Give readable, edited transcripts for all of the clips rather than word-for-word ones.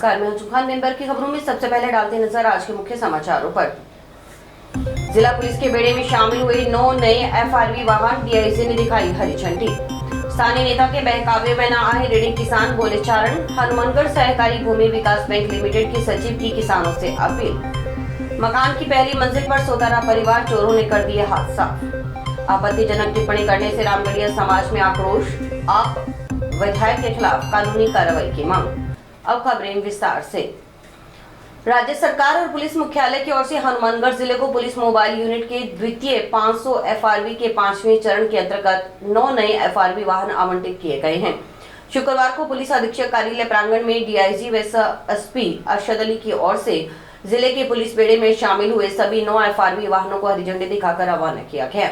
नमस्कार, मैं हूं खान। दिन भर की खबरों में सबसे पहले डालते नजर आज के मुख्य समाचारों पर। जिला पुलिस के बेड़े में शामिल हुए 9 नए एफआरवी वाहन, डीआईजी ने दिखाई हरी झंडी। स्थानीय नेता के बहकावे में न आए ऋणी किसान, बोले चारण। हनुमानगढ़ सहकारी भूमि विकास बैंक लिमिटेड के सचिव की किसानों से अपील। मकान की पहली मंजिल पर सोता रहा परिवार, चोरों ने कर दिए हाथ साफ। आपत्तिजनक टिप्पणी करने से रामगढ़िया समाज में आक्रोश। आप विधायक के खिलाफ कानूनी कार्रवाई की मांग। अब खबरें विस्तार से। राज्य सरकार और पुलिस मुख्यालय की ओर से हनुमानगढ़ जिले को पुलिस मोबाइल यूनिट के द्वितीय 500 एफआरवी के 5वें चरण के अंतर्गत 9 नए एफआरवी वाहन आवंटित किए गए हैं। शुक्रवार को पुलिस अधीक्षक कार्यालय प्रांगण में डीआईजी व एसपी अरशद अली की ओर से जिले के पुलिस बेड़े में शामिल हुए सभी 9 एफआरवी वाहनों को हरी झंडी दिखाकर रवाना किया गया।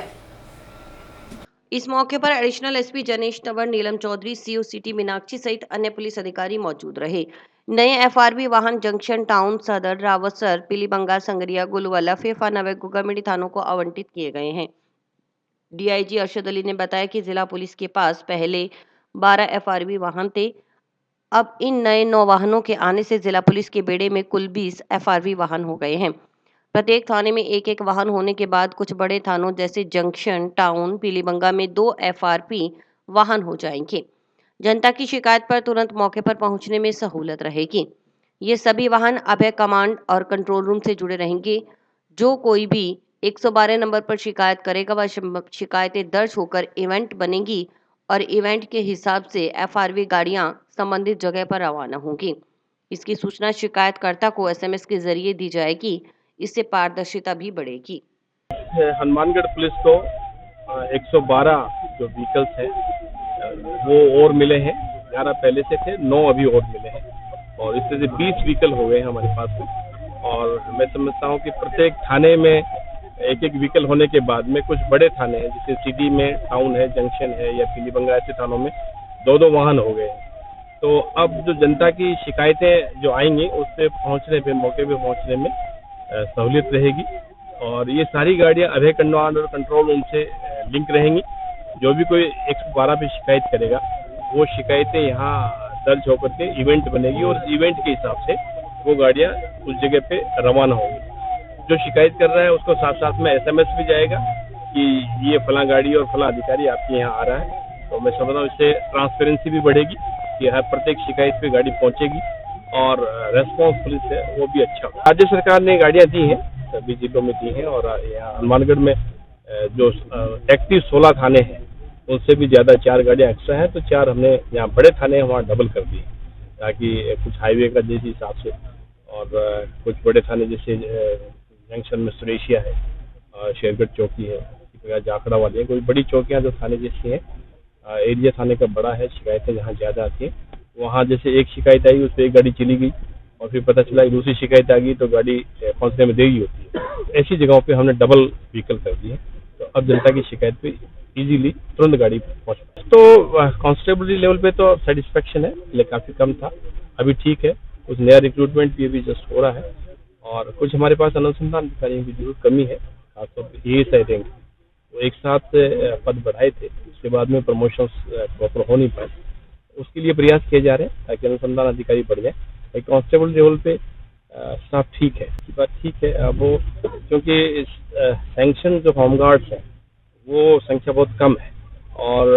इस मौके पर additional SP जनेश Tanwar, Neelam Chaudhary, CO city Meenakshi सहित अन्य पुलिस अधिकारी मौजूद रहे। नए एफआरवी वाहन जंक्शन टाउन, सदर, रावतसर, पीलीबंगा, संगरिया, गुलवाला, फेफा, नवे गुगामिडी थानों को आवंटित किए गए हैं। डीआईजी अरशद अली ने बताया कि जिला पुलिस के पास पहले 12 एफआरवी वाहन थे। अब इन नए 9 वाहनों के आने से जिला पुलिस के बेड़े में कुल 20 एफआरवी वाहन हो गए हैं। प्रत्येक थाने में एक एक वाहन होने के बाद कुछ बड़े थानों जैसे जंक्शन टाउन, पीलीबंगा में 2 एफआरपी वाहन हो जाएंगे। जनता की शिकायत पर तुरंत मौके पर पहुंचने में सहूलत रहेगी। ये सभी वाहन अभय कमांड और कंट्रोल रूम से जुड़े रहेंगे। जो कोई भी 112 नंबर पर शिकायत करेगा वह शिकायतें दर्ज होकर इवेंट बनेगी और इवेंट के हिसाब से एफआरवी गाड़ियां संबंधित जगह पर रवाना होंगी। इसकी सूचना शिकायतकर्ता को एसएमएस के जरिए दी जाएगी। इससे पारदर्शिता भी बढ़ेगी। हनुमानगढ़ पुलिस को 112 जो व्हीकल्स हैं वो और मिले हैं। 11 पहले से थे, 9 अभी और मिले हैं और इससे से 20 व्हीकल हो गए हैं हमारे पास में। और मैं समझता हूँ कि प्रत्येक थाने में एक एक व्हीकल होने के बाद में कुछ बड़े थाने हैं, जैसे सिटी में टाउन है, जंक्शन है या पीलीबंगा, ऐसे थानों में 2-2 वाहन हो गए हैं। तो अब जो जनता की शिकायतें जो आएंगी उस पर पहुँचने पे, मौके पे पहुँचने में सहूलियत रहेगी। और ये सारी गाड़ियां अभय कमांड और कंट्रोल रूम से लिंक रहेंगी। जो भी कोई 112 पे शिकायत करेगा वो शिकायतें यहाँ दर्ज होकर के इवेंट बनेगी और इवेंट के हिसाब से वो गाड़ियां उस जगह पे रवाना होंगी। जो शिकायत कर रहा है उसको साथ साथ में एसएमएस भी जाएगा कि ये फला गाड़ी और फला अधिकारी आपके यहाँ आ रहा है। तो मैं समझता हूँ इससे ट्रांसपेरेंसी भी बढ़ेगी कि हर प्रत्येक शिकायत पे गाड़ी पहुँचेगी और रेस्पॉन्स पुलिस है वो भी अच्छा। राज्य सरकार ने गाड़ियाँ दी हैं, सभी जिलों में दी हैं और यहाँ हनुमानगढ़ में जो एक्टिव 16 थाने हैं उनसे भी ज़्यादा 4 गाड़ियाँ एक्स्ट्रा हैं। तो 4 हमने यहाँ बड़े थाने हैं वहाँ डबल कर दिए ताकि कुछ हाईवे का जैसे हिसाब से और कुछ बड़े थाने जैसे जंक्शन में सुरेशिया है, शेरगढ़ चौकी है, जाखड़ा वाली है, कोई बड़ी चौकियाँ जो थाने जैसी हैं। एरिया थाने का बड़ा है, शिकायतें जहाँ ज़्यादा आती हैं वहाँ जैसे एक शिकायत आई उस पर एक गाड़ी चली गई और फिर पता चला कि दूसरी शिकायत आ गई तो गाड़ी पहुंचने में देरी होती है। तो ऐसी जगहों पे हमने डबल व्हीकल कर दिए तो अब जनता की शिकायत पे इजीली तुरंत गाड़ी पहुंच। तो कांस्टेबल लेवल पे तो सेटिस्फेक्शन है, पहले काफ़ी कम था, अभी ठीक है। कुछ नया रिक्रूटमेंट भी अभी जस्ट हो रहा है और कुछ हमारे पास अनुसंधान अधिकारियों की जरूर कमी है, खासतौर पर ये साइडिंग वो एक साथ पद बढ़ाए थे, उसके बाद में प्रमोशन प्रॉपर हो नहीं पाए। उसके लिए प्रयास किए जा रहे हैं ताकि अनुसंधान अधिकारी बढ़ जाए। कांस्टेबल लेवल पे स्टाफ ठीक है, की बात ठीक है। अब वो क्योंकि सैंक्शन जो होमगार्ड्स हैं वो संख्या बहुत कम है और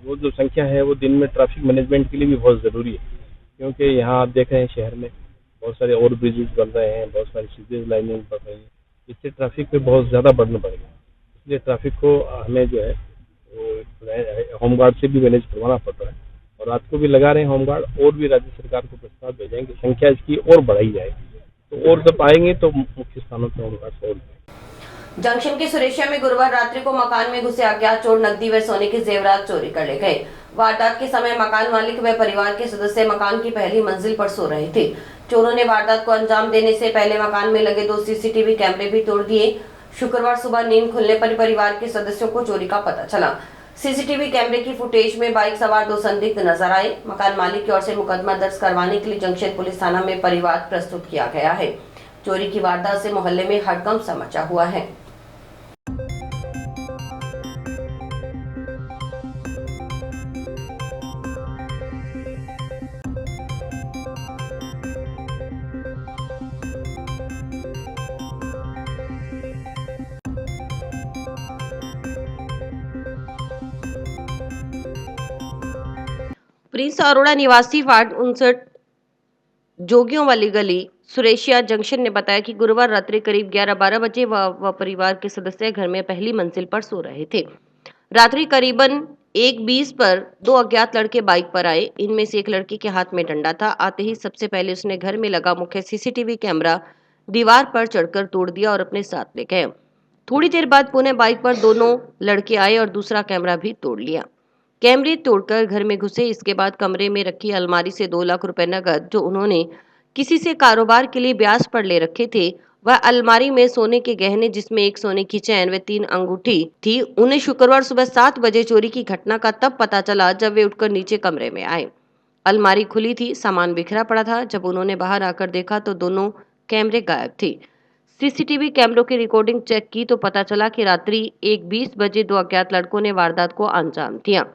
वो जो संख्या है वो दिन में ट्रैफिक मैनेजमेंट के लिए भी बहुत ज़रूरी है, क्योंकि यहाँ आप देख रहे हैं शहर में बहुत सारे ओवर ब्रिजेज बन रहे हैं, बहुत सारी सीवेज लाइनिंग बन रही है, इससे ट्रैफिक पे बहुत ज़्यादा बर्डन पड़ेगा। इसलिए ट्रैफिक को हमें जो है वो होमगार्ड से भी मैनेज करवाना पड़ रहा है और रात को भी लगा रहे हैं होमगार्ड। और भी राज्य सरकार को प्रस्ताव भेजेंगे, संख्या इसकी और बढ़ाई जाएगी तो और जब आएंगे तो मुख्य स्थानों पर होमगार्ड और। जंक्शन के सुरेशिया में गुरुवार रात्रि को मकान में घुसे अज्ञात चोर नकदी व सोने के जेवरात चोरी कर ले गए। वारदात के समय मकान मालिक व परिवार के सदस्य मकान की पहली मंजिल पर सो रहे थे। चोरों ने वारदात को अंजाम देने से पहले मकान में लगे 2 सीसीटीवी कैमरे भी तोड़ दिए। शुक्रवार सुबह नींद खुलने पर परिवार के सदस्यों को चोरी का पता चला। सीसीटीवी कैमरे की फुटेज में बाइक सवार 2 संदिग्ध नजर आए। मकान मालिक की ओर से मुकदमा दर्ज करवाने के लिए जंक्शन पुलिस थाना में परिवार प्रस्तुत किया गया है। चोरी की वारदात से मोहल्ले में हड़कंप सा मचा हुआ है। प्रिंस अरोड़ा निवासी वार्ड 59 जोगियों वाली गली सुरेशिया जंक्शन ने बताया कि गुरुवार रात्रि करीब 11-12 बजे वह परिवार के सदस्य घर में पहली मंजिल पर सो रहे थे। रात्रि करीबन 1:20 पर दो अज्ञात लड़के बाइक पर आए। इनमें से एक लड़के के हाथ में डंडा था। आते ही सबसे पहले उसने घर में लगा मुख्य सीसीटीवी कैमरा दीवार पर चढ़कर तोड़ दिया और अपने साथ ले गए। थोड़ी देर बाद पुनः बाइक पर दोनों लड़के आए और दूसरा कैमरा भी तोड़ लिया। कैमरे तोड़कर घर में घुसे। इसके बाद कमरे में रखी अलमारी से 2 लाख रुपए नकद जो उन्होंने किसी से कारोबार के लिए ब्याज पर ले रखे थे, वह अलमारी में सोने के गहने जिसमें एक सोने की चैन व 3 अंगूठी थी, उन्हें शुक्रवार सुबह 7 बजे चोरी की घटना का तब पता चला जब वे उठकर नीचे कमरे में आए। अलमारी खुली थी, सामान बिखरा पड़ा था। जब उन्होंने बाहर आकर देखा तो दोनों कैमरे गायब थे। सीसीटीवी कैमरों की रिकॉर्डिंग चेक की तो पता चला कि रात्रि 1:20 बजे दो अज्ञात लड़कों ने वारदात को अंजाम दिया।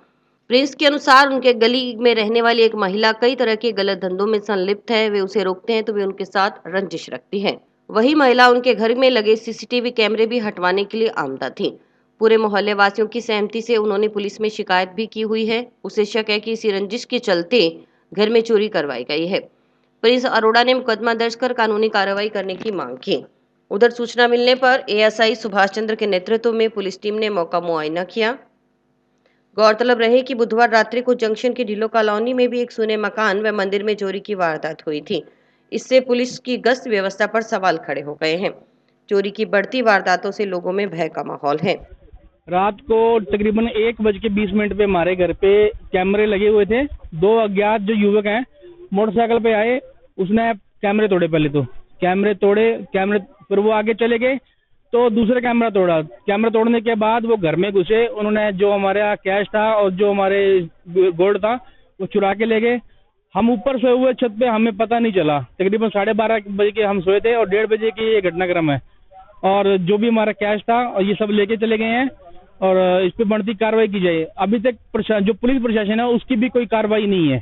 प्रिंस के अनुसार उनके गली में रहने वाली एक महिला कई तरह के गलत धंधों में संलिप्त है। वे उसे रोकते हैं तो वे उनके साथ रंजिश रखती है। वही महिला उनके घर में लगे सीसीटीवी कैमरे भी हटवाने के लिए आमदा थी। पूरे मोहल्ले वासियों की सहमति से उन्होंने पुलिस में शिकायत भी की हुई है। उसे शक है कि इसी रंजिश के चलते घर में चोरी करवाई गई है। प्रिंस अरोड़ा ने मुकदमा दर्ज कर कानूनी कार्रवाई करने की मांग की। उधर सूचना मिलने पर एएसआई सुभाष चंद्र के नेतृत्व में पुलिस टीम ने मौका मुआयना किया। गौरतलब रहे कि बुधवार रात्रि को जंक्शन की ढिलो कॉलोनी में भी एक सुने मकान व मंदिर में चोरी की वारदात हुई थी। इससे पुलिस की गश्त व्यवस्था पर सवाल खड़े हो गए हैं। चोरी की बढ़ती वारदातों से लोगों में भय का माहौल है। रात को तकरीबन 1:20 पे हमारे घर पे कैमरे लगे हुए थे। दो अज्ञात जो युवक हैं मोटरसाइकिल पे आए, उसने कैमरे तोड़े। पहले तो कैमरे फिर वो आगे चले गए तो दूसरा कैमरा तोड़ा। कैमरा तोड़ने के बाद वो घर में घुसे। उन्होंने जो हमारा कैश था और जो हमारे गोल्ड था वो चुरा के ले गए। हम ऊपर सोए हुए छत पे, हमें पता नहीं चला। तकरीबन 12:30 बजे के हम सोए थे और 1:30 बजे की ये घटनाक्रम है। और जो भी हमारा कैश था और ये सब लेके चले गए हैं और इस पे बढ़ती कार्रवाई की जाए। अभी तक जो पुलिस प्रशासन है उसकी भी कोई कार्रवाई नहीं है।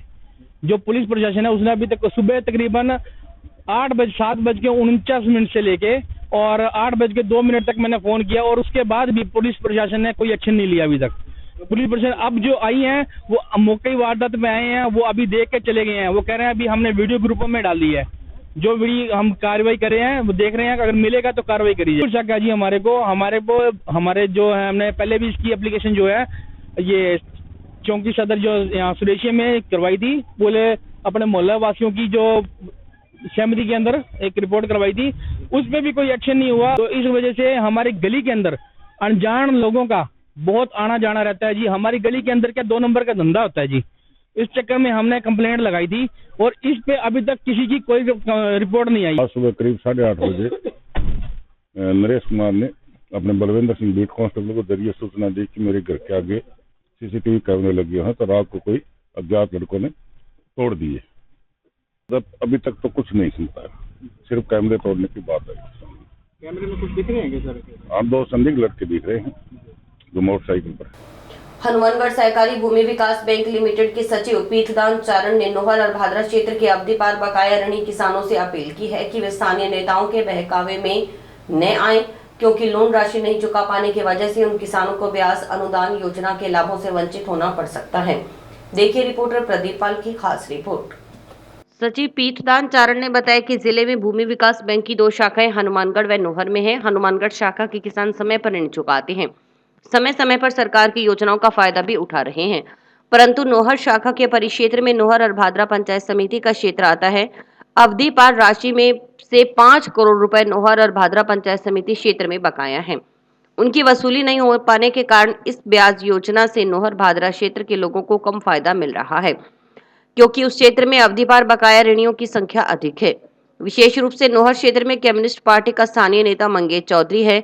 जो पुलिस प्रशासन है उसने अभी तक सुबह तकरीबन 7:49 से लेके और 8:02 तक मैंने फोन किया और उसके बाद भी पुलिस प्रशासन ने कोई एक्शन नहीं लिया अभी तक। पुलिस प्रशासन अब जो आई है वो मौके वारदात में आए हैं, वो अभी देख के चले गए हैं। वो कह रहे हैं अभी हमने वीडियो ग्रुपों में डाल दी है, जो वीडियो हम कार्रवाई कर रहे हैं वो देख रहे हैं, अगर मिलेगा तो कार्रवाई करिए। शक है जी हमारे जो है, हमने पहले भी इसकी एप्लीकेशन जो है ये चौकी सदर जो यहाँ सुरेशिया में करवाई थी। बोले अपने मोहल्ला वासियों की जो सहमति के अंदर एक रिपोर्ट करवाई थी, उसमें भी कोई एक्शन नहीं हुआ। तो इस वजह से हमारी गली के अंदर अनजान लोगों का बहुत आना जाना रहता है जी। हमारी गली के अंदर क्या 2 नंबर का धंधा होता है जी। इस चक्कर में हमने कंप्लेंट लगाई थी और इस पे अभी तक किसी की कोई रिपोर्ट नहीं आई। आज सुबह करीब 8:30 बजे नरेश कुमार ने अपने बलविंदर सिंह बीट कांस्टेबल को जरिए सूचना दी कि मेरे घर के आगे सीसीटीवी कैमरे लगे हैं, तो रात को कोई अज्ञात लड़कों ने तोड़ दिए। अभी तक तो कुछ नहीं सुनता है, सिर्फ कैमरे तोड़ने की बात है। कैमरे में कुछ दिख रहे हैं सर? आप 2 संदिग्ध लड़के दिख रहे हैं जो मोटरसाइकिल पर। हनुमानगढ़ सहकारी भूमि विकास बैंक लिमिटेड के सचिव पीठदान चारण ने नोहर और भादरा क्षेत्र के अवधि पार बकाया ऋणी किसानों से अपील की है कि वे स्थानीय नेताओं के बहकावे में न आए, क्योंकि लोन राशि नहीं चुका पाने की वजह से उन किसानों को ब्याज अनुदान योजना के लाभों से वंचित होना पड़ सकता है। देखिए रिपोर्टर प्रदीप पाल की खास रिपोर्ट। सचिव पीठदान चारण ने बताया कि जिले में भूमि विकास बैंक की 2 शाखाएं हनुमानगढ़ व नोहर में है। हनुमानगढ़ शाखा के किसान समय पर ऋण चुकाते हैं, समय समय पर सरकार की योजनाओं का फायदा भी उठा रहे हैं, परंतु नोहर शाखा के परिक्षेत्र में नोहर और भादरा पंचायत समिति का क्षेत्र आता है। अवधि पार राशि में से 5 करोड़ रुपए नोहर और भादरा पंचायत समिति क्षेत्र में बकाया है। उनकी वसूली नहीं हो पाने के कारण इस ब्याज योजना से नोहर भादरा क्षेत्र के लोगों को कम फायदा मिल रहा है, क्योंकि उस क्षेत्र में अवधि पार बकाया ऋणियों की संख्या अधिक है। विशेष रूप से नोहर क्षेत्र में कम्युनिस्ट पार्टी का स्थानीय नेता मंगेश चौधरी है।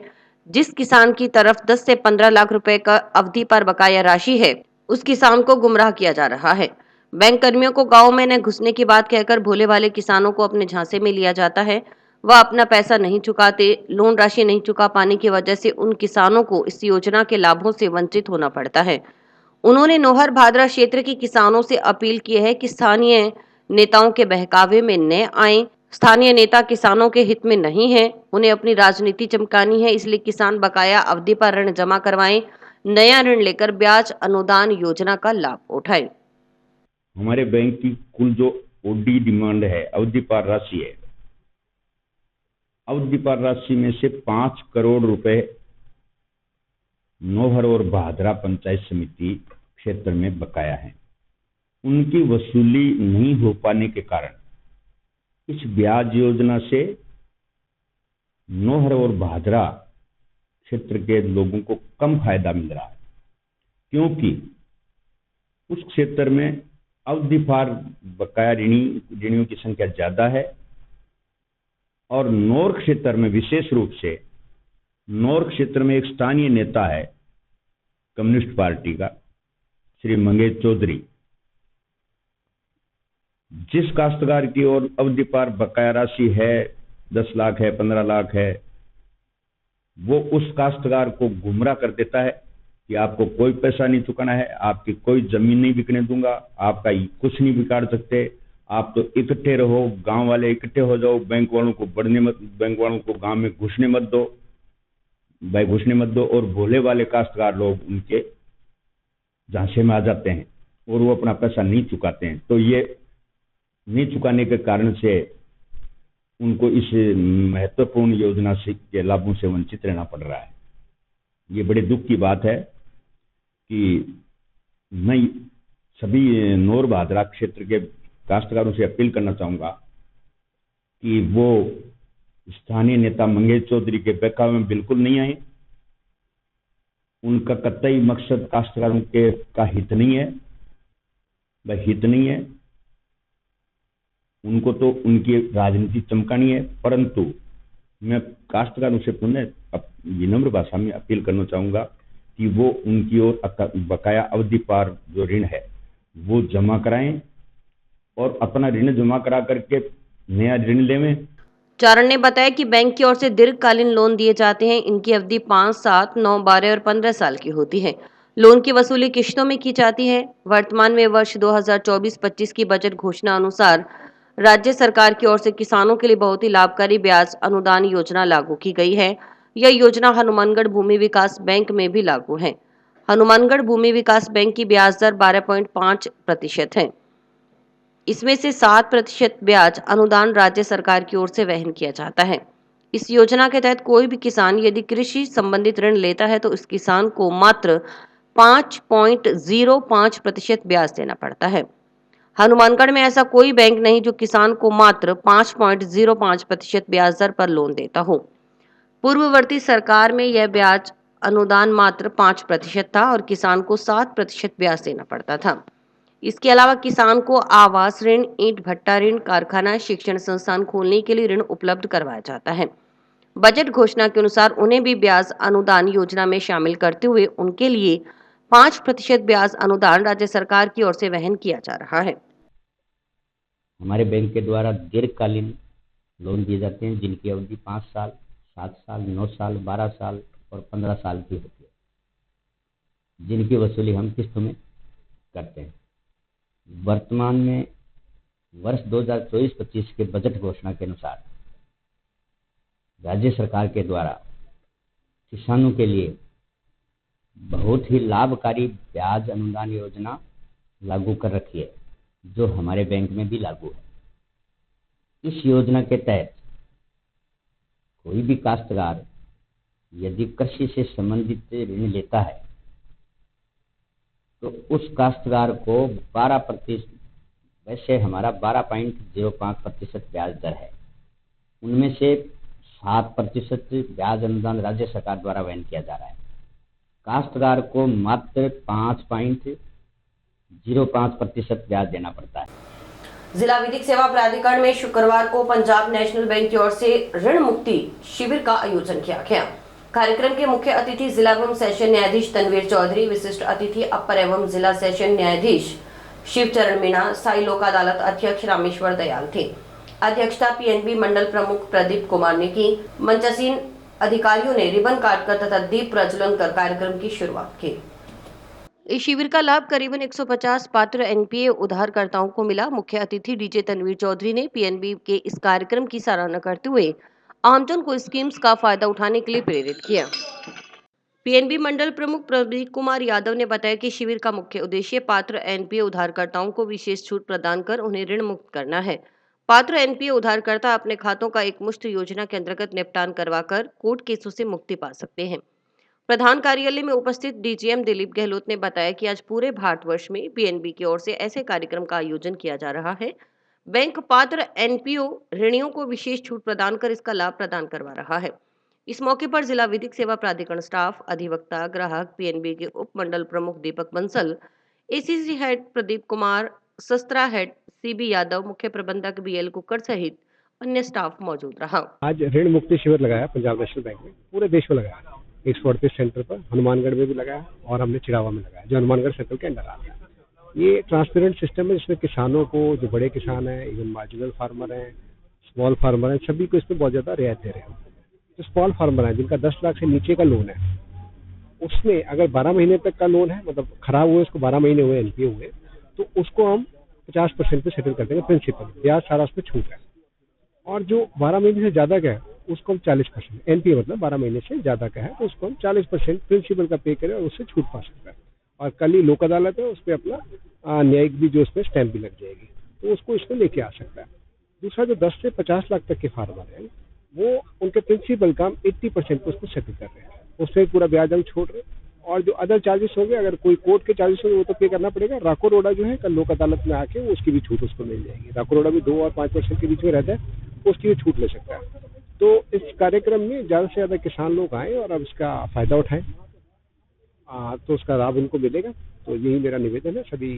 जिस किसान की तरफ 10 से 15 लाख रुपए का अवधि पार बकाया राशि है, उस किसान को गुमराह किया जा रहा है। बैंक कर्मियों को गांव में न घुसने की बात कहकर भोले वाले किसानों को अपने झांसे में लिया जाता है। वह अपना पैसा नहीं चुकाते। लोन राशि नहीं चुका पाने की वजह से उन किसानों को इस योजना के लाभों से वंचित होना पड़ता है। उन्होंने नोहर भादरा क्षेत्र के किसानों से अपील की है कि स्थानीय नेताओं के बहकावे में न आएं। स्थानीय नेता किसानों के हित में नहीं है, उन्हें अपनी राजनीति चमकानी है, इसलिए किसान बकाया अवधि पर ऋण जमा करवाएं, नया ऋण लेकर ब्याज अनुदान योजना का लाभ उठाएं। हमारे बैंक की कुल जो ओडी डिमांड है, अवधि पार राशि है, अवधि पार राशि में से 5 करोड़ रुपए नौहर और भादरा पंचायत समिति क्षेत्र में बकाया है। उनकी वसूली नहीं हो पाने के कारण इस ब्याज योजना से नौहर और भादरा क्षेत्र के लोगों को कम फायदा मिल रहा है, क्योंकि उस क्षेत्र में अवधि पार बकाया ऋणियों की संख्या ज्यादा है और नौर क्षेत्र में, विशेष रूप से नौर क्षेत्र में एक स्थानीय नेता है कम्युनिस्ट पार्टी का, श्री मंगेश चौधरी। जिस काश्तकार की ओर अवधि पार बकाया राशि है, 10 लाख है, 15 लाख है, वो उस काश्तकार को गुमराह कर देता है कि आपको कोई पैसा नहीं चुकाना है, आपकी कोई जमीन नहीं बिकने दूंगा, आपका कुछ नहीं बिगाड़ सकते, आप तो इकट्ठे रहो, गांव वाले इकट्ठे हो जाओ, बैंक वालों को गांव में घुसने मत दो, और भोले वाले काश्तकार लोग उनके झांसे में आ जाते हैं और वो अपना पैसा नहीं चुकाते हैं। तो ये नहीं चुकाने के कारण से उनको इस महत्वपूर्ण योजना से के लाभों से वंचित रहना पड़ रहा है। ये बड़े दुख की बात है कि मैं सभी नौर भादरा क्षेत्र के काश्तकारों से अपील करना चाहूंगा कि वो स्थानीय नेता मंगेश चौधरी के बहकावे में बिल्कुल नहीं आए। उनका कतई मकसद काश्तकारों का हित नहीं है, वह हित नहीं है। उनको तो उनकी राजनीति चमकानी है, परंतु मैं काश्तकारों से पुनः विनम्र भाषा में अपील करना चाहूंगा कि वो उनकी ओर बकाया अवधि पार जो ऋण है वो जमा कराएं और अपना ऋण जमा करा करके नया ऋण लेवें। चारण ने बताया कि बैंक की ओर से दीर्घकालीन लोन दिए जाते हैं। इनकी अवधि 5, 7, 9, 12 और 15 साल की होती है। लोन की वसूली किश्तों में की जाती है। वर्तमान में वर्ष 2024-25 की बजट घोषणा अनुसार राज्य सरकार की ओर से किसानों के लिए बहुत ही लाभकारी ब्याज अनुदान योजना लागू की गई है। यह योजना हनुमानगढ़ भूमि विकास बैंक में भी लागू है। हनुमानगढ़ भूमि विकास बैंक की ब्याज दर 12.5% है। इसमें से 7% ब्याज अनुदान राज्य सरकार की ओर से वहन किया जाता है। इस योजना के तहत कोई भी किसान यदि कृषि संबंधित ऋण लेता है तो इस किसान को मात्र 5.05% ब्याज देना पड़ता है। हनुमानगढ़ में ऐसा कोई बैंक नहीं जो किसान को मात्र 5.05% ब्याज दर पर लोन देता हो। पूर्ववर्ती सरकार में यह ब्याज अनुदान मात्र 5% था और किसान को 7% ब्याज देना पड़ता था। इसके अलावा किसान को आवास ऋण, ईंट भट्टा ऋण, कारखाना, शिक्षण संस्थान खोलने के लिए ऋण उपलब्ध करवाया जाता है। बजट घोषणा के अनुसार उन्हें भी ब्याज अनुदान योजना में शामिल करते हुए उनके लिए 5% ब्याज अनुदान राज्य सरकार की ओर से वहन किया जा रहा है। हमारे बैंक के द्वारा दीर्घकालीन लोन दिए जाते हैं जिनकी अवधि 5 साल, 7 साल, 9 साल, 12 साल और 15 साल की होती है, जिनकी वसूली हम किस्तों में करते हैं। वर्तमान में वर्ष 2024-25 के बजट घोषणा के अनुसार राज्य सरकार के द्वारा किसानों के लिए बहुत ही लाभकारी ब्याज अनुदान योजना लागू कर रखी है, जो हमारे बैंक में भी लागू है। इस योजना के तहत कोई भी काश्तकार यदि कृषि से संबंधित ऋण लेता है तो उस काश्तकार को 12%, वैसे हमारा 12.05% ब्याज दर है, उनमें से 7% ब्याज अनुदान राज्य सरकार द्वारा वहन किया जा रहा है। काश्तकार को मात्र 5.05% ब्याज देना पड़ता है। जिला विधिक सेवा प्राधिकरण में शुक्रवार को पंजाब नेशनल बैंक की ओर से ऋण मुक्ति शिविर का आयोजन किया गया। कार्यक्रम के मुख्य अतिथि जिला एवं सेशन न्यायाधीश तनवीर चौधरी, विशिष्ट अतिथि अपर एवं जिला सेशन न्यायाधीश शिवचरण मीणा, साई लोक अदालत अध्यक्ष रामेश्वर दयाल थे। अध्यक्षता पीएनबी मंडल प्रमुख प्रदीप कुमार ने की। मंचासीन अधिकारियों ने रिबन काटकर तथा दीप प्रज्वलन कर कार्यक्रम की शुरुआत की। इस शिविर का लाभ करीबन 150 पात्र एनपीए उधारकर्ताओं को मिला। मुख्य अतिथि डीजे तनवीर चौधरी ने पीएनबी के इस कार्यक्रम की सराहना करते हुए आमजन को स्कीम्स का फायदा उठाने के लिए प्रेरित किया। पीएनबी मंडल प्रमुख प्रदीप कुमार यादव ने बताया कि शिविर का मुख्य उद्देश्य पात्र एनपीए उधारकर्ताओं को विशेष छूट प्रदान कर उन्हें ऋण मुक्त करना है। पात्र एनपीए उधारकर्ता अपने खातों का एक मुश्त योजना के अंतर्गत निपटान करवाकर कोर्ट केसों से मुक्ति पा सकते हैं। प्रधान कार्यालय में उपस्थित डीजीएम दिलीप गहलोत ने बताया कि आज पूरे भारतवर्ष में पीएनबी की ओर से ऐसे कार्यक्रम का आयोजन किया जा रहा है। बैंक पात्र एनपीओ ऋणियों को विशेष छूट प्रदान कर इसका लाभ प्रदान करवा रहा है। इस मौके पर जिला विधिक सेवा प्राधिकरण स्टाफ, अधिवक्ता, ग्राहक, पीएनबी के उप मंडल प्रमुख Deepak Bansal, ACC head Pradeep Kumar, Sastra head CB Yadav, मुख्य प्रबंधक बीएल कुक्कड़ सहित अन्य स्टाफ मौजूद रहा। आज ऋण मुक्ति शिविर लगाया पंजाब नेशनल बैंक में, पूरे देश में लगाया। 138 सेंटर पर हनुमानगढ़ में भी लगाया और हमने चिड़ावा में लगाया, जो हनुमानगढ़ सेंटर के अंडर आता है। ये ट्रांसपेरेंट सिस्टम है जिसमें किसानों को, जो बड़े किसान हैं, इवन मार्जिनल फार्मर हैं, स्मॉल फार्मर हैं, सभी को इसमें बहुत ज़्यादा रियायत दे रहे हैं। जो स्मॉल फार्मर हैं जिनका 10 लाख से नीचे का लोन है, उसमें अगर 12 महीने तक का लोन है, मतलब खराब हुए, उसको 12 महीने हुए, एनपीए हुए, तो उसको हम 50% पे सेटल कर देंगे प्रिंसिपल, ब्याज सारा उसमें छूट है। और जो 12 महीने से ज़्यादा का है उसको हम 40%, एनपीए मतलब 12 महीने से ज़्यादा का है तो उसको हम 40% प्रिंसिपल का पे करें और उससे छूट पा सकता है। और कल ही लोक अदालत है, उस पर अपना न्यायिक भी जो उसमें स्टैंप भी लग जाएगी, तो उसको इसमें लेके आ सकता है। दूसरा, जो 10 से 50 लाख तक के फार्मर हैं, वो उनके प्रिंसिपल का हम 80% पे उसको सेटल कर रहे हैं, उसमें पूरा ब्याज हम छोड़ रहे हैं। और जो अदर चार्जेस होंगे, अगर कोई कोर्ट के चार्जेस होंगे वो तो पे करना पड़ेगा। राको रोडा जो है, कल लोक अदालत में आके वो उसकी भी छूट उसको मिल जाएगी। राको रोडा भी 2 और 5% के बीच में रहता है, उसकी भी छूट ले सकता है। तो इस कार्यक्रम में ज़्यादा से ज़्यादा किसान लोग आए और अब इसका फ़ायदा उठाएं, तो उसका लाभ उनको मिलेगा। तो यही मेरा निवेदन है सभी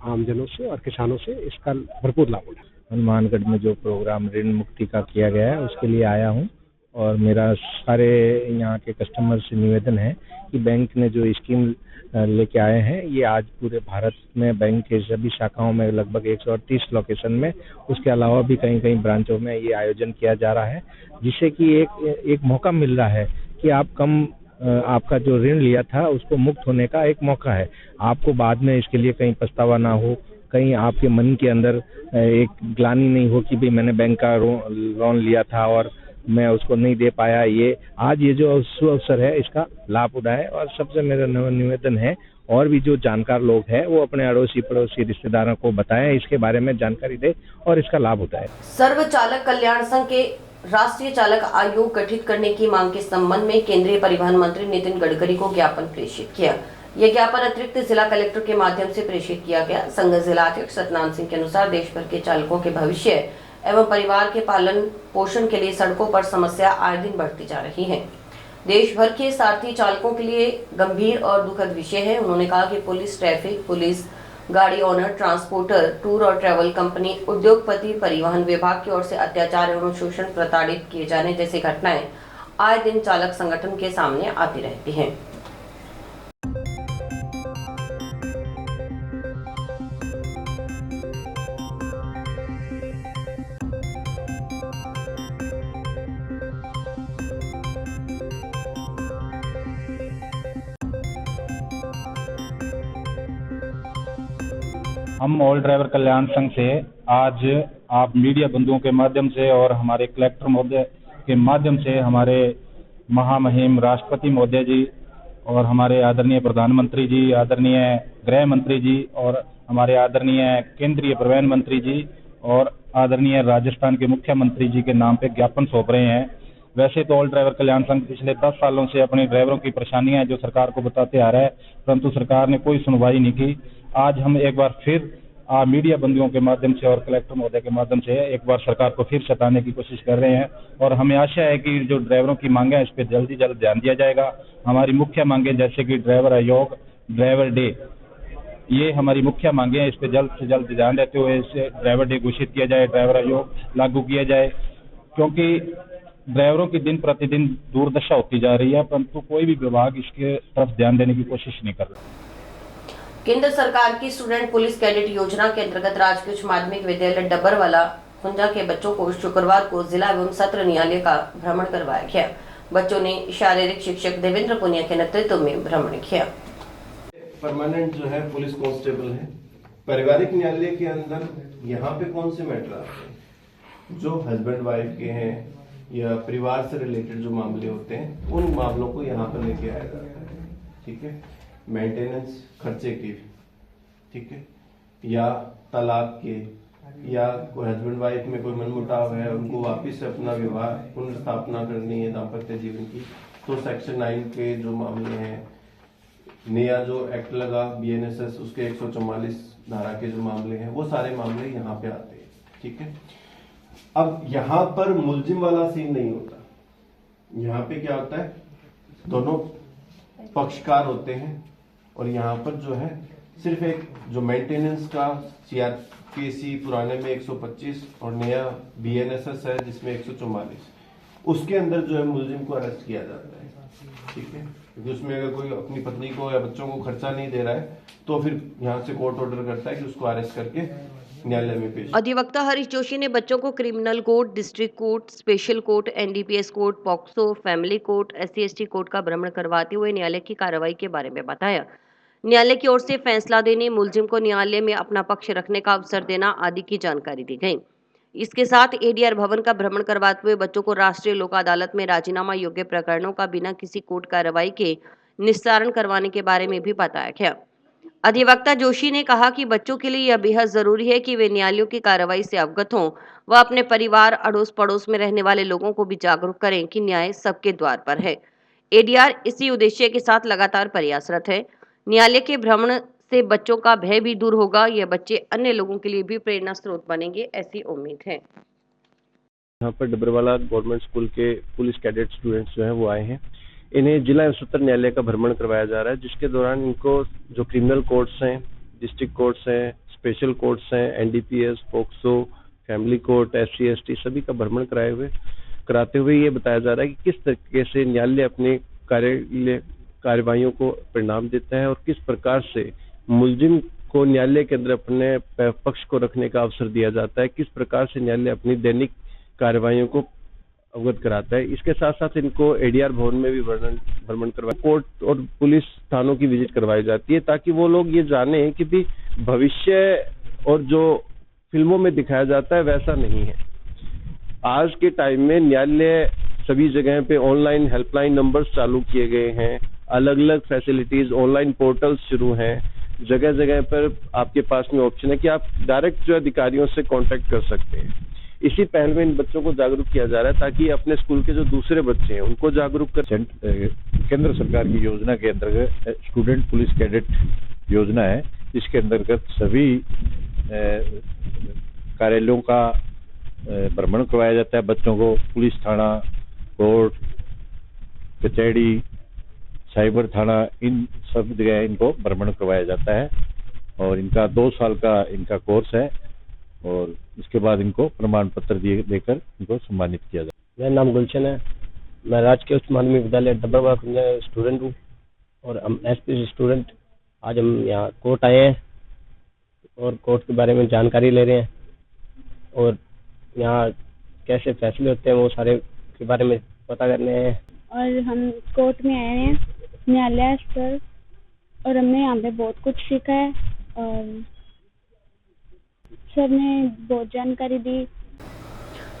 आमजनों से और किसानों से, इसका भरपूर लाभ उठाएं। हनुमानगढ़ में जो प्रोग्राम ऋण मुक्ति का किया गया है उसके लिए आया हूँ और मेरा सारे यहाँ के कस्टमर से निवेदन है कि बैंक ने जो स्कीम लेके आए हैं, ये आज पूरे भारत में बैंक के सभी शाखाओं में लगभग 138 लोकेशन में, उसके अलावा भी कहीं कहीं ब्रांचों में ये आयोजन किया जा रहा है, जिससे कि एक मौका मिल रहा है कि आपका जो ऋण लिया था उसको मुक्त होने का एक मौका है। आपको बाद में इसके लिए कहीं पछतावा ना हो, कहीं आपके मन के अंदर एक ग्लानि नहीं हो कि भाई मैंने बैंक का लोन लिया था और मैं उसको नहीं दे पाया। ये जो अवसर है इसका लाभ उठाएं। और सबसे मेरा निवेदन है, और भी जो जानकार लोग हैं वो अपने अड़ोसी पड़ोसी रिश्तेदारों को बताएं, इसके बारे में जानकारी दें और इसका लाभ उठाएं। सर्व चालक कल्याण संघ के राष्ट्रीय चालक आयोग गठित करने की मांग के संबंध में केंद्रीय परिवहन मंत्री नितिन गडकरी को ज्ञापन प्रेषित किया। यह ज्ञापन अतिरिक्त जिला कलेक्टर के माध्यम से प्रेषित किया गया। संघ जिला अध्यक्ष सतनाम सिंह के अनुसार देश भर के चालकों के भविष्य एवं परिवार के पालन पोषण के लिए सड़कों पर समस्या आए दिन बढ़ती जा रही है। देश भर के सारथी चालकों के लिए गंभीर और दुखद विषय है। उन्होंने कहा कि पुलिस, ट्रैफिक पुलिस, गाड़ी ओनर, ट्रांसपोर्टर, टूर और ट्रैवल कंपनी, उद्योगपति, परिवहन विभाग की ओर से अत्याचार एवं शोषण, प्रताड़ित किए जाने जैसी घटनाएं आए दिन चालक संगठन के सामने आती रहती हैं। हम ऑल ड्राइवर कल्याण संघ से आज आप मीडिया बंधुओं के माध्यम से और हमारे कलेक्टर महोदय के माध्यम से हमारे महामहिम राष्ट्रपति महोदय जी और हमारे आदरणीय प्रधानमंत्री जी, आदरणीय गृह मंत्री जी और हमारे आदरणीय केंद्रीय परिवहन मंत्री जी और आदरणीय राजस्थान के मुख्यमंत्री जी के नाम पे ज्ञापन सौंप रहे हैं। वैसे तो ऑल ड्राइवर कल्याण संघ पिछले 10 सालों से अपने ड्राइवरों की परेशानियां जो सरकार को बताते आ रहा है, परंतु सरकार ने कोई सुनवाई नहीं की। आज हम एक बार फिर मीडिया बंधुओं के माध्यम से और कलेक्टर महोदय के माध्यम से एक बार सरकार को फिर सताने की कोशिश कर रहे हैं और हमें आशा है कि जो ड्राइवरों की मांगे हैं इस पर जल्द ही जल्द ध्यान दिया जाएगा। हमारी मुख्य मांगे जैसे कि ड्राइवर आयोग, ड्राइवर डे, ये हमारी मुख्य मांगे हैं। इस पर जल्द से जल्द ध्यान देते हुए इसे ड्राइवर डे घोषित किया जाए, ड्राइवर आयोग लागू किया जाए, क्योंकि ड्राइवरों की दिन प्रतिदिन दुर्दशा होती जा रही है, परंतु कोई भी विभाग इसके तरफ ध्यान देने की कोशिश नहीं कर रहा। केंद्र सरकार की स्टूडेंट पुलिस कैडेट योजना के अंतर्गत राजकीय उच्च माध्यमिक विद्यालय डब्बरवाला खुंजा के बच्चों को शुक्रवार को जिला एवं सत्र न्यायालय का भ्रमण करवाया गया। बच्चों ने शारीरिक शिक्षक देवेंद्र पुनिया के नेतृत्व में भ्रमण किया। परमानेंट जो है पुलिस कांस्टेबल है। पारिवारिक न्यायालय के अंदर यहाँ पे कौन से मैटर आते हैं? जो हस्बैंड वाइफ के हैं, या परिवार से रिलेटेड जो मामले होते हैं उन मामलों को यहाँ पर लेके आया जाता है, ठीक है। मेंटेनेंस खर्चे के, ठीक है, या तलाक के, या कोई हस्बैंड वाइफ में कोई मनमुटाव है, उनको वापस से अपना विवाह पुनर्स्थापना करनी है दाम्पत्य जीवन की, तो सेक्शन 9 के जो मामले हैं, नया जो एक्ट लगा BNSS उसके 144 धारा के जो मामले हैं, वो सारे मामले यहाँ पे आते हैं, ठीक है। अब यहाँ पर मुलजिम वाला सीन नहीं होता। यहाँ पे क्या होता है, दोनों पक्षकार होते हैं और यहाँ पर जो है सिर्फ एक जो मेंटेनेंस का CRPC पुराने में 125 और नया BNSS है जिसमें 144, उसके अंदर जो है मुलजिम को अरेस्ट किया जाता है, ठीक है। क्योंकि उसमें अगर कोई अपनी पत्नी को या बच्चों को खर्चा नहीं दे रहा है तो फिर यहाँ से कोर्ट ऑर्डर करता है कि उसको अरेस्ट करके न्यायालय में पेश। अधिवक्ता हरीश जोशी ने बच्चों को criminal court, district court, special court, NDPS court, POCSO, family court, SC/ST court का भ्रमण करवाते हुए न्यायालय की कार्रवाई के बारे में बताया। न्यायालय की ओर से फैसला देने, मुलजिम को न्यायालय में अपना पक्ष रखने का अवसर देना आदि की जानकारी दी गई। इसके साथ ADR भवन का भ्रमण करवाते हुए बच्चों को राष्ट्रीय लोक अदालत में राजीनामा योग्य प्रकरणों का बिना किसी कोर्ट कार्रवाई के निस्तारण करवाने के बारे में भी बताया गया। अधिवक्ता जोशी ने कहा कि बच्चों के लिए यह बेहद जरूरी है कि वे न्यायालयों की कार्रवाई से अवगत हों व अपने परिवार, अड़ोस पड़ोस में रहने वाले लोगों को भी जागरूक करें कि न्याय सबके द्वार पर है। ADR इसी उद्देश्य के साथ लगातार प्रयासरत है। न्यायालय के भ्रमण से बच्चों का भय भी दूर होगा। यह बच्चे अन्य लोगों के लिए भी प्रेरणा स्रोत बनेंगे, ऐसी उम्मीद है। यहाँ पर डबरवाला गवर्नमेंट स्कूल के पुलिस कैडेट स्टूडेंट्स जो हैं वो आए हैं। इन्हें जिला एवं सत्र न्यायालय का भ्रमण करवाया जा रहा है, जिसके दौरान इनको जो क्रिमिनल कोर्ट्स हैं, डिस्ट्रिक्ट कोर्ट्स हैं, स्पेशल कोर्ट्स हैं, NDPS, POCSO, family court, SC/ST सभी का भ्रमण कराते हुए ये बताया जा रहा है कि किस तरीके से न्यायालय अपने कार्यवाहियों को परिणाम देता है और किस प्रकार से मुलजिम को न्यायालय के अंदर अपने पक्ष को रखने का अवसर दिया जाता है, किस प्रकार से न्यायालय अपनी दैनिक कार्यवाहियों को अवगत कराता है। इसके साथ साथ इनको ADR भवन में भी भ्रमण करवा, कोर्ट और पुलिस थानों की विजिट करवाई जाती है ताकि वो लोग ये जाने कि भी भविष्य और जो फिल्मों में दिखाया जाता है वैसा नहीं है। आज के टाइम में न्यायालय सभी जगह पे ऑनलाइन हेल्पलाइन नंबर्स चालू किए गए हैं, अलग अलग फैसिलिटीज, ऑनलाइन पोर्टल्स शुरू हैं, जगह जगह पर आपके पास में ऑप्शन है कि आप डायरेक्ट जो अधिकारियों से कांटेक्ट कर सकते हैं। इसी पहल में इन बच्चों को जागरूक किया जा रहा है ताकि अपने स्कूल के जो दूसरे बच्चे हैं उनको जागरूक कर। केंद्र सरकार की योजना के अंतर्गत स्टूडेंट पुलिस कैडेट योजना है, इसके अंतर्गत सभी कार्यालयों का भ्रमण करवाया जाता है बच्चों को। पुलिस थाना, कोर्ट, कचहरी, साइबर थाना, इन सब जगह इनको भ्रमण करवाया जाता है और इनका 2 साल का इनका कोर्स है और इसके बाद इनको प्रमाण पत्र देकर इनको सम्मानित किया जाए। मेरा नाम गुलशन है, मैं राजकीय उच्च माध्यमिक विद्यालय डबरवाला स्टूडेंट हूँ और हम SPC स्टूडेंट। आज हम यहाँ कोर्ट आए हैं और कोर्ट के बारे में जानकारी ले रहे हैं और यहाँ कैसे फैसले होते हैं वो सारे के बारे में पता करने हैं। और हम कोर्ट में आए हैं न्यायालय स्तर और हमने यहाँ पे बहुत कुछ सीखा है और सर ने बहुत जानकारी दी।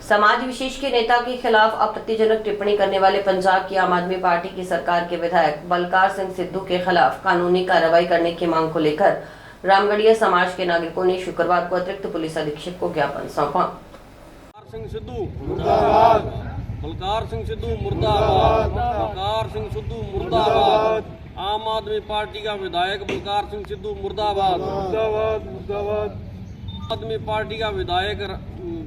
समाज विशेष के नेता के खिलाफ आपत्तिजनक टिप्पणी करने वाले पंजाब की आम आदमी पार्टी की सरकार के विधायक बलकार सिंह सिद्धू के खिलाफ कानूनी कार्रवाई करने की मांग को लेकर रामगढ़िया समाज के नागरिकों ने शुक्रवार को अतिरिक्त पुलिस अधीक्षक को ज्ञापन सौंपा। सिंह सिद्धू मुर्दाबाद, बलकार सिंह सिद्धू मुर्दाबाद, बलकार सिंह सिद्धू मुर्दाबाद। आम आदमी पार्टी का विधायक बलकार सिंह सिद्धू मुर्दाबाद, मुर्दाबाद, मुर्दाबाद। आदमी पार्टी का विधायक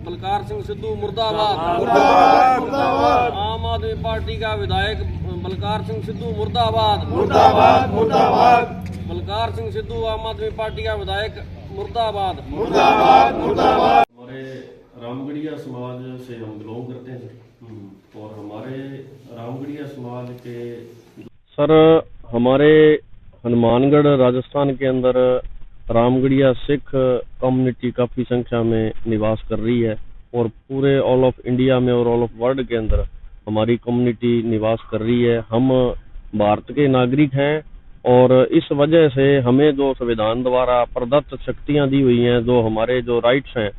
बलकार सिंह सिद्धू मुर्दाबाद, मुर्दाबाद, मुर्दाबाद। आम आदमी पार्टी का विधायक बलकार सिंह सिद्धू मुर्दाबाद, मुर्दाबाद, मुर्दाबाद। बलकार सिंह सिद्धू आम आदमी पार्टी का विधायक मुर्दाबाद, मुर्दाबाद, मुर्दाबाद। हमारे रामगढ़िया समाज से हम बिलोंग करते हैं सर, और हमारे रामगढ़िया समाज के सर हमारे हनुमानगढ़ राजस्थान के अंदर रामगढ़िया सिख कम्युनिटी काफ़ी संख्या में निवास कर रही है और पूरे ऑल ऑफ इंडिया में और ऑल ऑफ वर्ल्ड के अंदर हमारी कम्युनिटी निवास कर रही है। हम भारत के नागरिक हैं और इस वजह से हमें जो संविधान द्वारा प्रदत्त शक्तियां दी हुई हैं, जो हमारे जो राइट्स हैं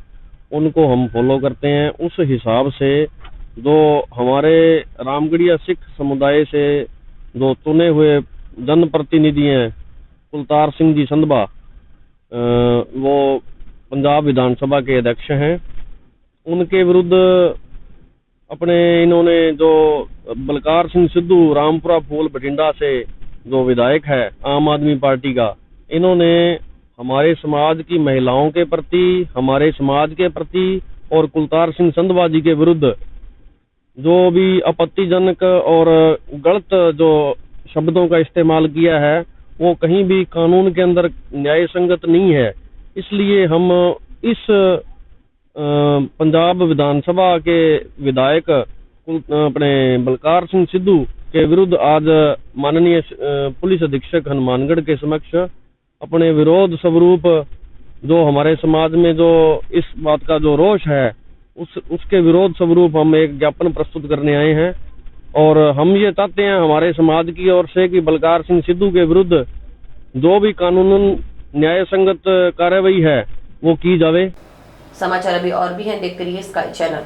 उनको हम फॉलो करते हैं। उस हिसाब से जो हमारे रामगढ़िया सिख समुदाय से जो चुने हुए जनप्रतिनिधि हैं कुलतार सिंह जी संधवा, वो पंजाब विधानसभा के अध्यक्ष हैं, उनके विरुद्ध अपने इन्होंने जो बलकार सिंह सिद्धू रामपुरा फूल बठिंडा से जो विधायक है आम आदमी पार्टी का, इन्होंने हमारे समाज की महिलाओं के प्रति, हमारे समाज के प्रति और कुलतार सिंह संधवा जी के विरुद्ध जो भी आपत्तिजनक और गलत जो शब्दों का इस्तेमाल किया है वो कहीं भी कानून के अंदर न्याय संगत नहीं है। इसलिए हम इस पंजाब विधानसभा के विधायक अपने बलकार सिंह सिद्धू के विरुद्ध आज माननीय पुलिस अधीक्षक हनुमानगढ़ के समक्ष अपने विरोध स्वरूप जो हमारे समाज में जो इस बात का जो रोष है उसके विरोध स्वरूप हम एक ज्ञापन प्रस्तुत करने आए हैं। और हम ये चाहते हैं हमारे समाज की ओर से कि बलकार सिंह सिद्धू के विरुद्ध जो भी कानूनन न्याय संगत कार्रवाई है वो की जावे। समाचार अभी और भी हैं, देखते रहिए स्काई चैनल।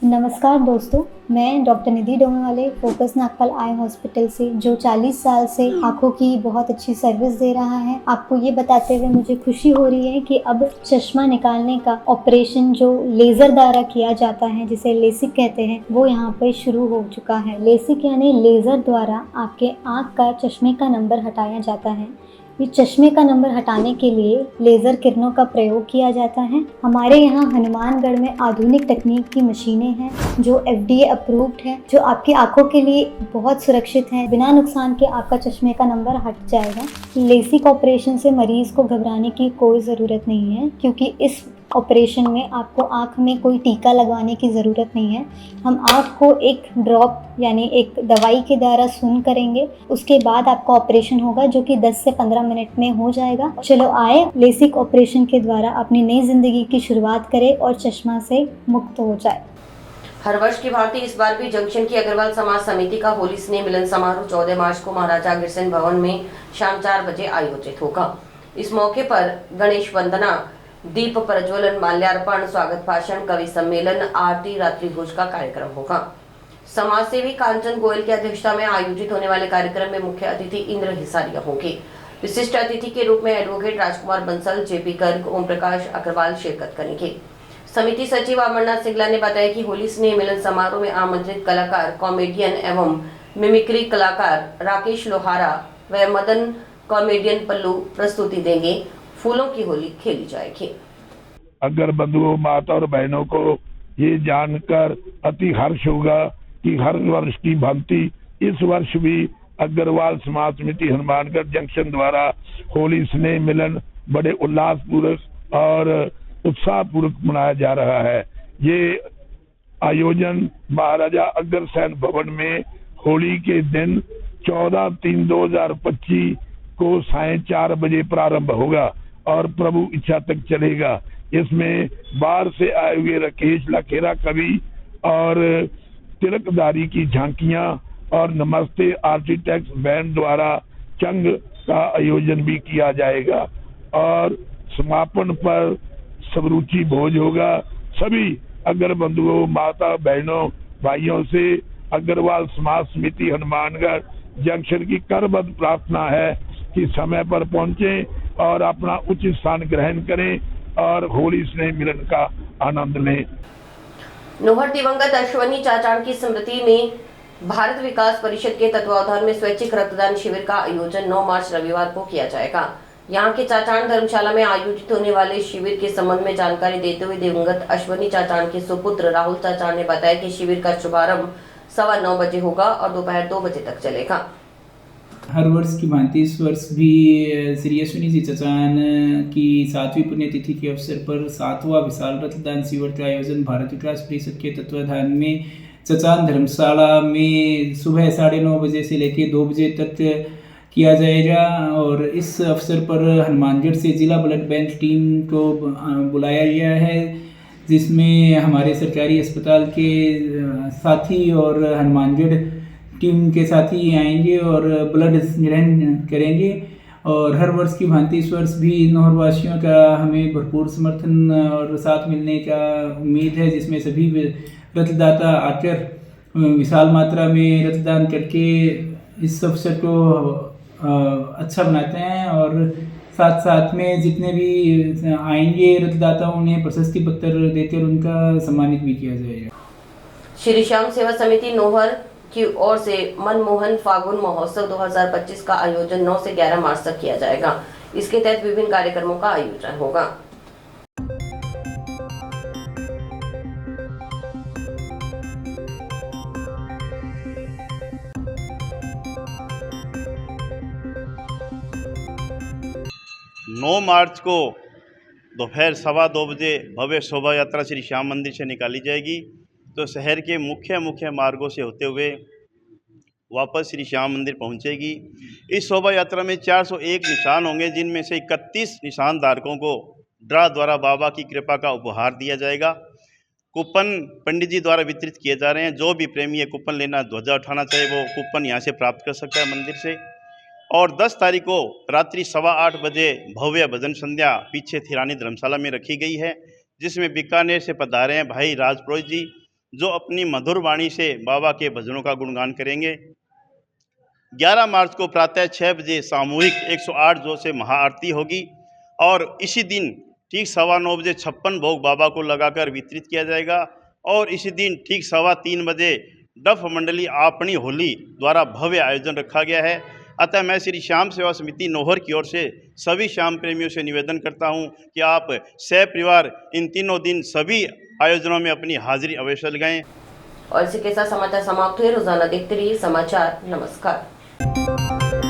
नमस्कार दोस्तों, मैं डॉक्टर निधि डोमेवाले फोकस नागपाल आई हॉस्पिटल से, जो 40 साल से आंखों की बहुत अच्छी सर्विस दे रहा है। आपको ये बताते हुए मुझे खुशी हो रही है कि अब चश्मा निकालने का ऑपरेशन जो लेज़र द्वारा किया जाता है, जिसे लेसिक कहते हैं, वो यहाँ पे शुरू हो चुका है। लेसिक यानी लेज़र द्वारा आपके आँख का चश्मे का नंबर हटाया जाता है। ये चश्मे का नंबर हटाने के लिए लेज़र किरणों का प्रयोग किया जाता है। हमारे यहाँ हनुमानगढ़ में आधुनिक तकनीक की मशीनें हैं जो FDA अप्रूव्ड है, जो आपकी आंखों के लिए बहुत सुरक्षित है। बिना नुकसान के आपका चश्मे का नंबर हट जाएगा। लेसिक ऑपरेशन से मरीज़ को घबराने की कोई ज़रूरत नहीं है, क्योंकि इस ऑपरेशन में आपको आँख में कोई टीका लगवाने की ज़रूरत नहीं है। हम आँख को एक ड्रॉप यानी एक दवाई के द्वारा सून करेंगे, उसके बाद आपका ऑपरेशन होगा जो कि 10 से 15 मिनट में हो जाएगा। चलो आए लेसिक ऑपरेशन के द्वारा अपनी नई ज़िंदगी की शुरुआत करें और चश्मा से मुक्त हो जाए। हर वर्ष की भांति इस बार भी जंक्शन की अग्रवाल समाज समिति का होली स्नेह मिलन समारोह 14 मार्च को महाराजा अग्रसेन भवन में शाम 4 बजे आयोजित होगा। इस मौके पर गणेश वंदना, दीप प्रज्वलन, माल्यार्पण, स्वागत भाषण, कवि सम्मेलन, आरती, रात्रि भोज का कार्यक्रम होगा। समाज सेवी कांचन गोयल की अध्यक्षता में आयोजित होने वाले कार्यक्रम में मुख्य अतिथि इंद्र हिसारिया होंगे। विशिष्ट अतिथि के रूप में एडवोकेट राजकुमार बंसल, JP गर्ग, ओम प्रकाश अग्रवाल शिरकत करेंगे। समिति सचिव अमरनाथ सिंगला ने बताया कि होली स्नेह मिलन समारोह में आमंत्रित कलाकार, कॉमेडियन एवं मिमिक्री कलाकार राकेश लोहारा व मदन कॉमेडियन पल्लू प्रस्तुति देंगे। फूलों की होली खेली जाएगी। अगर बंधुओं, माता और बहनों को ये जानकर अति हर्ष होगा कि हर वर्ष की भांति इस वर्ष भी अग्रवाल समाज समिति हनुमानगढ़ जंक्शन द्वारा होली स्नेह मिलन बड़े उल्लासपूर्वक और उत्साहपूर्वक मनाया जा रहा है। ये आयोजन महाराजा अग्रसेन भवन में होली के दिन 14/3/2025 को सायं 4 बजे प्रारंभ होगा और प्रभु इच्छा तक चलेगा। इसमें बाहर से आए हुए राकेश लखेरा कवि और तिलकदारी की झांकियां और नमस्ते आर्किटेक्ट बैंड द्वारा चंग का आयोजन भी किया जाएगा और समापन पर सबरुचि भोज होगा। सभी अगर बंधुओं, माता बहनों, भाइयों से अग्रवाल समाज समिति हनुमानगढ़ जंक्शन की करबद्ध प्रार्थना है कि समय पर पहुंचे और अपना उचित स्थान ग्रहण करें और होली स्नेह मिलन का आनंद लें। नोहर दिवंगत अश्वनी चाचान की स्मृति में भारत विकास परिषद के तत्वावधान में स्वैच्छिक रक्तदान शिविर का आयोजन 9 मार्च रविवार को किया जाएगा। यहां के चाचान धर्मशाला में आयोजित होने वाले शिविर के संबंध में जानकारी देते हुए दिवंगत अश्वनी चाचान के सुपुत्र राहुल चाचान ने बताया कि शिविर का शुभारंभ 9:15 बजे होगा और दोपहर 2 बजे तक चलेगा। हर वर्ष की भांति इस वर्ष भी श्री अश्विनी जी चाचान की 7वीं पुण्यतिथि के अवसर पर 7वां विशाल रक्तदान शिविर का आयोजन भारत विकास परिषद के तत्वाधान में चाचान धर्मशाला में सुबह 9:30 बजे से लेकर 2 बजे तक किया जाएगा। और इस अवसर पर हनुमानगढ़ से जिला ब्लड बैंक टीम को बुलाया गया है, जिसमें हमारे सरकारी अस्पताल के साथी और हनुमानगढ़ टीम के साथी आएंगे और ब्लड ग्रहण करेंगे। और हर वर्ष की भांति इस वर्ष भी नौहरवासियों का हमें भरपूर समर्थन और साथ मिलने का उम्मीद है, जिसमें सभी रक्तदाता आकर विशाल मात्रा में रक्तदान करके इस अवसर को अच्छा बनाते हैं और साथ साथ में जितने भी आएंगे रक्तदाता उन्हें प्रशस्ति पत्र देकर उनका सम्मानित भी किया जाएगा। श्री श्याम सेवा समिति नोहर की ओर से मनमोहन फागुन महोत्सव 2025 का आयोजन 9 से 11 मार्च तक किया जाएगा। इसके तहत विभिन्न कार्यक्रमों का आयोजन होगा। नौ मार्च को दोपहर 2:15 बजे भव्य शोभा यात्रा श्री श्याम मंदिर से निकाली जाएगी। तो शहर के मुख्य मार्गों से होते हुए वापस श्री श्याम मंदिर पहुंचेगी। इस शोभा यात्रा में 401 निशान होंगे, जिनमें से 31 निशान धारकों को ड्रा द्वारा बाबा की कृपा का उपहार दिया जाएगा। कूपन पंडित जी द्वारा वितरित किए जा रहे हैं। जो भी प्रेमी है कूपन लेना, ध्वजा उठाना चाहे, वो कूपन यहाँ से प्राप्त कर सकता है मंदिर से। और 10 तारीख को रात्रि 8:15 बजे भव्य भजन संध्या पीछे थिरानी धर्मशाला में रखी गई है, जिसमें बीकानेर से पधारे हैं भाई राजपुरोहित जी, जो अपनी मधुर वाणी से बाबा के भजनों का गुणगान करेंगे। 11 मार्च को प्रातः 6 बजे सामूहिक 108 जो से महाआरती होगी और इसी दिन ठीक 9:15 बजे 56 भोग बाबा को लगाकर वितरित किया जाएगा। और इसी दिन ठीक 3:15 बजे डफ मंडली आपनी होली द्वारा भव्य आयोजन रखा गया है। अतः मैं श्री श्याम सेवा समिति नोहर की ओर से सभी श्याम प्रेमियों से निवेदन करता हूं कि आप सपरिवार इन तीनों दिन सभी आयोजनों में अपनी हाजिरी अवश्य लगाएं। और इसी के साथ समाचार समाप्त हुए। रोजाना देखते रहिए समाचार। नमस्कार।